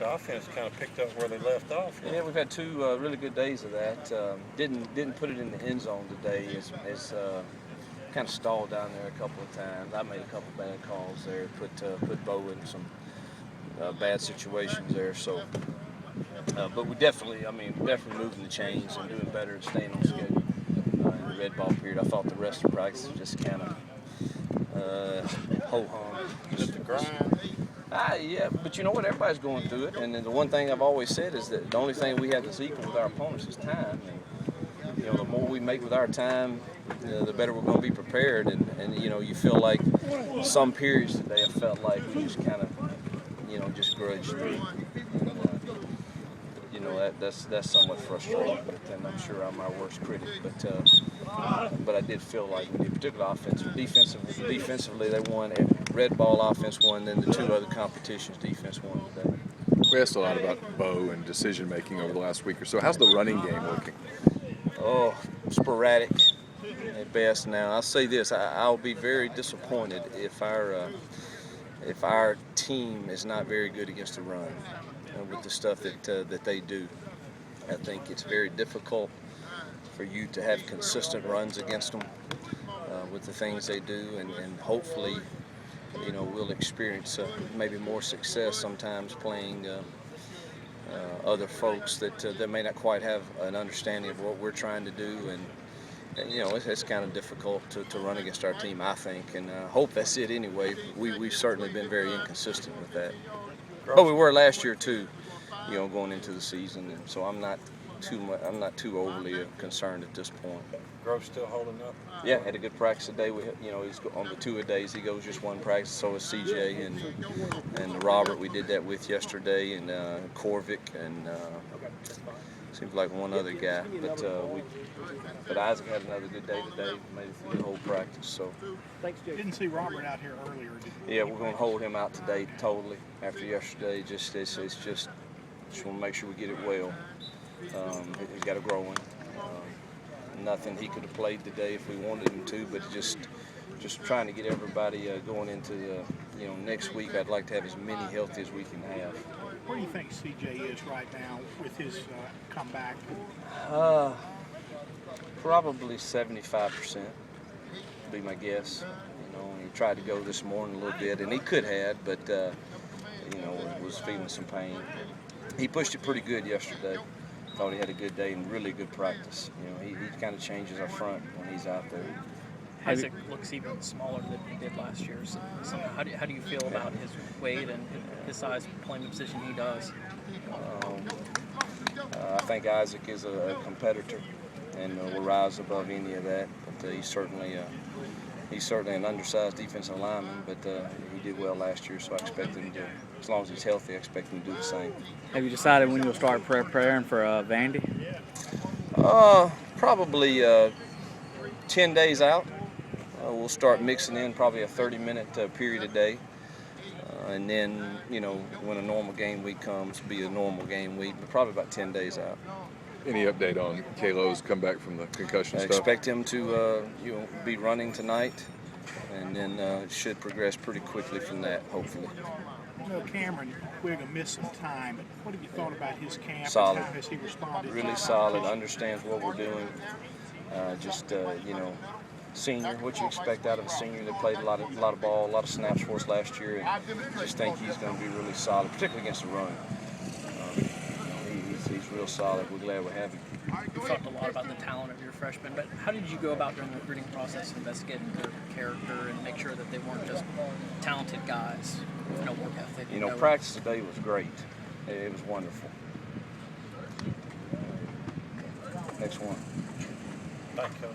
The offense kind of picked up where they left off. Yeah, we've had two really good days of that. Didn't put it in the end zone today. It's kind of stalled down there a couple of times. I made a couple bad calls there. Put Bo in some bad situations there. So, but we definitely moving the chains and doing better at staying on schedule in the red ball period. I thought the rest of practice was just kind of ho-hum. Just the grind. Yeah, but you know what? Everybody's going through it, and the one thing I've always said is that the only thing we have that's equal with our opponents is time. And, you know, the more we make with our time, the better we're going to be prepared. And you know, you feel like some periods today, I felt like we just kind of, you know, just grudged through. And, you know, that's somewhat frustrating. And I'm sure I'm our worst critic, but I did feel like we did, particularly defensively they won. Red ball offense won, then the two other competitions defense won today. We asked a lot about Bo and decision making over the last week or so. How's the running game looking? Oh, sporadic at best. Now I'll say this: I'll be very disappointed if our team is not very good against the run with the stuff that they do. I think it's very difficult for you to have consistent runs against them with the things they do, and hopefully, you know, we'll experience maybe more success sometimes playing other folks that may not quite have an understanding of what we're trying to do, and you know, it's kind of difficult to run against our team, I think, and I hope that's it anyway. We've certainly been very inconsistent with that, but we were last year too, you know, going into the season, and so I'm not too overly concerned at this point. Grove's still holding up? Yeah, had a good practice today. You know, he's on the two-a-days. He goes just one practice. So is CJ and Robert. We did that with yesterday, and Corvick, and seems like one other guy. But Isaac had another good day today. Made it through the whole practice. So. Didn't see Robert out here earlier. Yeah, we're going to hold him out today totally after yesterday. It's just want to make sure we get it well. He's got a growing. Nothing he could have played today if we wanted him to, but just trying to get everybody going into the next week. I'd like to have as many healthy as we can have. Where do you think CJ is right now with his comeback? Probably 75%. Be my guess. You know, he tried to go this morning a little bit, and he could have, but you know, was feeling some pain. He pushed it pretty good yesterday. Thought he had a good day and really good practice. You know, he kind of changes our front when he's out there. Isaac looks even smaller than he did last year. So how do you feel about his weight and his size playing the position he does? I think Isaac is a competitor and will rise above any of that. But he's certainly an undersized defensive lineman, but he did well last year, so I expect him to, as long as he's healthy, I expect him to do the same. Have you decided when you'll start preparing for Vandy? Probably 10 days out. We'll start mixing in probably a 30-minute period a day. And then, you know, when a normal game week comes, be a normal game week, but probably about 10 days out. Any update on Kalo's comeback from the concussion stuff? I expect him to be running tonight, and then should progress pretty quickly from that, hopefully. You know, Cameron Wiggum missed some time, but what have you thought about his camp? Solid. And how has he responded? Really solid, understands what we're doing. You know, senior, what you expect out of a senior. They played a lot of ball, a lot of snaps for us last year, and just think he's going to be really solid, particularly against the run. He's real solid. We're glad we have him. You talked a lot about the talent of your freshmen, but how did you go about during the recruiting process investigating their character and make sure that they weren't just talented guys with no work ethic? You know, practice today was great. It was wonderful. Next one. Thank you.